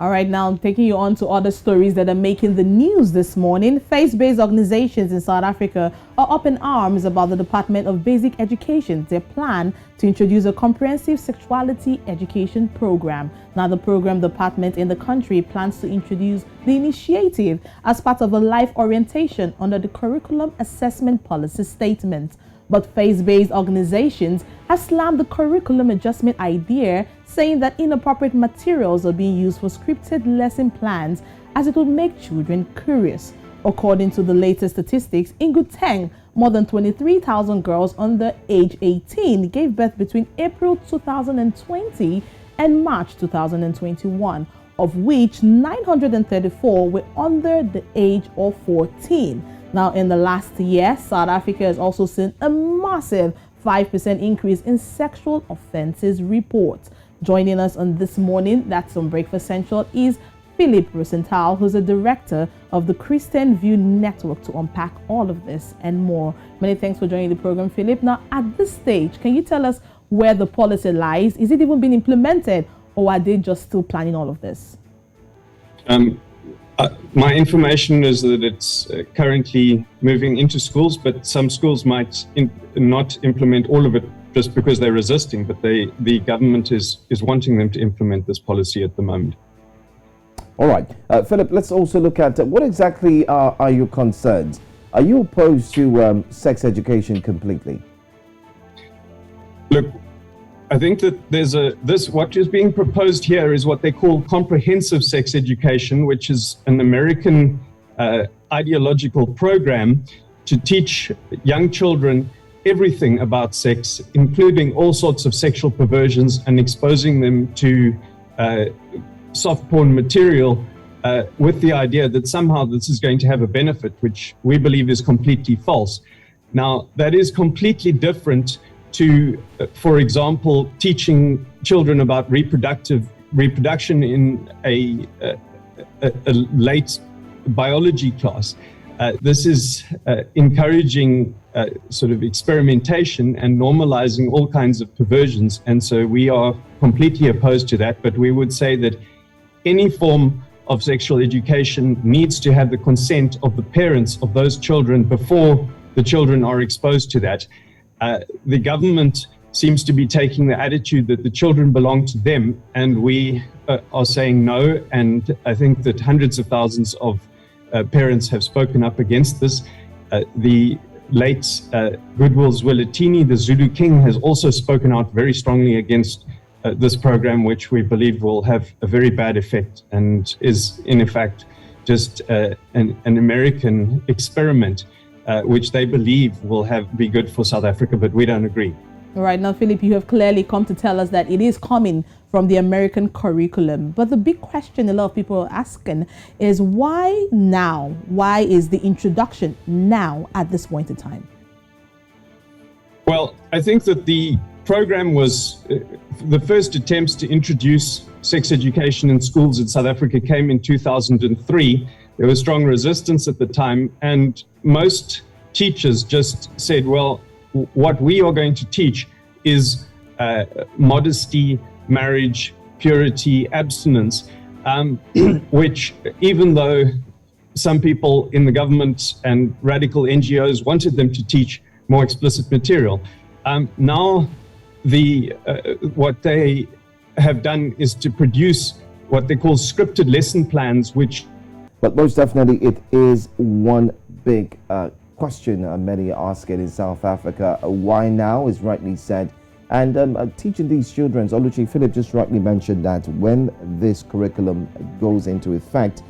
All right, now I'm taking you on to other stories that are making the news this morning. Faith-based organizations in South Africa are up in arms about the Department of Basic Education, their plan to introduce a comprehensive sexuality education program. Now, the program department in the country plans to introduce the initiative as part of a life orientation under the Curriculum Assessment Policy Statement. But faith-based organizations have slammed the curriculum adjustment idea, saying that inappropriate materials are being used for scripted lesson plans as it would make children curious. According to the latest statistics, in Gauteng, more than 23,000 girls under age 18 gave birth between April 2020 and March 2021, of which 934 were under the age of 14. Now, in the last year, South Africa has also seen a massive 5% increase in sexual offences reports. Joining us on this morning, that's on Breakfast Central, is Philip Rosenthal, who's the director of the Christian View Network, to unpack all of this and more. Many thanks for joining the program, Philip. Now, at this stage, can you tell us where the policy lies? Is it even being implemented, or are they just still planning all of this? My information is that it's currently moving into schools, but some schools might not implement all of it just because they're resisting, but the government is wanting them to implement this policy at the moment. All right. Philip, let's also look at what exactly are your concerns? Are you opposed to sex education completely? Look, I think that what is being proposed here is what they call comprehensive sex education, which is an American ideological program to teach young children everything about sex, including all sorts of sexual perversions, and exposing them to soft porn material with the idea that somehow this is going to have a benefit, which we believe is completely false. Now, that is completely different to, for example, teaching children about reproduction in a late biology class. This is encouraging sort of experimentation and normalizing all kinds of perversions. And so we are completely opposed to that. But we would say that any form of sexual education needs to have the consent of the parents of those children before the children are exposed to that. The government seems to be taking the attitude that the children belong to them, and we are saying no. And I think that hundreds of thousands of parents have spoken up against this. The late Goodwill Zwelithini, the Zulu King, has also spoken out very strongly against this program, which we believe will have a very bad effect and is, in effect, just an American experiment, which they believe will be good for South Africa, but we don't agree. All right, now, Philip, you have clearly come to tell us that it is coming from the American curriculum. But the big question a lot of people are asking is why now? Why is the introduction now at this point in time? Well, I think that the program was the first attempts to introduce sex education in schools in South Africa came in 2003. There was strong resistance at the time, and most teachers just said, well, what we are going to teach is modesty, marriage, purity, abstinence, which, even though some people in the government and radical NGOs wanted them to teach more explicit material, now what they have done is to produce what they call scripted lesson plans, which... But most definitely it is one big question many are asking in South Africa. Why now is rightly said. And teaching these children, Oluchi, Philip just rightly mentioned that when this curriculum goes into effect,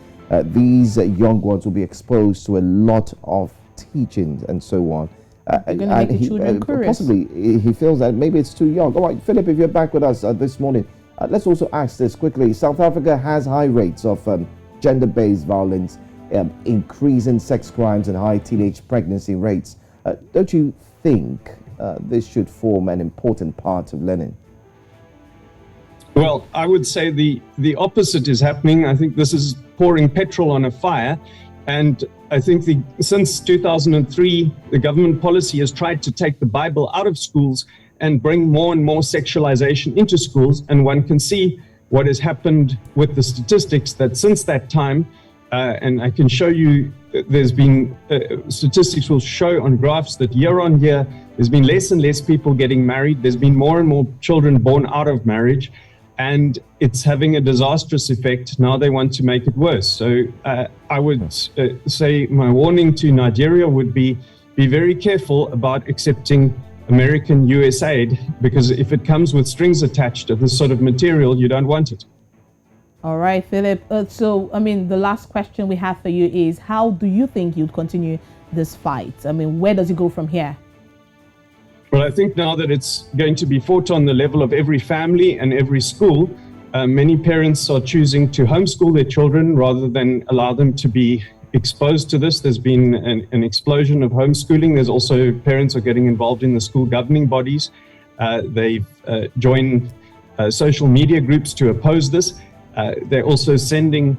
these young ones will be exposed to a lot of teachings and so on. They're going to make the children curious. Possibly, he feels that maybe it's too young. All right, Philip, if you're back with us this morning, let's also ask this quickly. South Africa has high rates of gender-based violence, increasing sex crimes, and high teenage pregnancy rates. Don't you think this should form an important part of learning? Well, I would say the opposite is happening. I think this is pouring petrol on a fire. And I think since 2003, the government policy has tried to take the Bible out of schools and bring more and more sexualization into schools. And one can see what has happened with the statistics, that since that time, and I can show you, there's been, statistics will show on graphs that year on year, there's been less and less people getting married. There's been more and more children born out of marriage, and it's having a disastrous effect. Now they want to make it worse. So I would say my warning to Nigeria would be very careful about accepting American US aid, because if it comes with strings attached to this sort of material, you don't want it. All right, Philip. So, I mean, the last question we have for you is, how do you think you'd continue this fight? I mean, where does it go from here? Well, I think now that it's going to be fought on the level of every family and every school, many parents are choosing to homeschool their children rather than allow them to be exposed to this. There's been an explosion of homeschooling. There's also parents are getting involved in the school governing bodies. They've joined social media groups to oppose this. They're also sending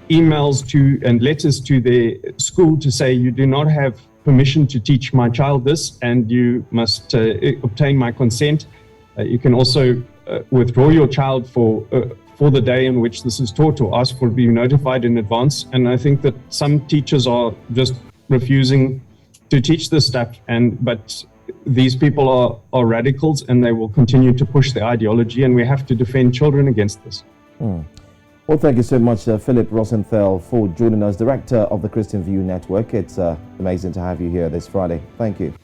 emails to and letters to their school to say, you do not have permission to teach my child this, and you must obtain my consent. You can also withdraw your child for the day in which this is taught, or ask for being notified in advance. And I think that some teachers are just refusing to teach this stuff, but these people are radicals, and they will continue to push their ideology, and we have to defend children against this. Well, thank you so much, Philip Rosenthal, for joining us, Director of the Christian View Network. It's amazing to have you here this Friday. Thank you.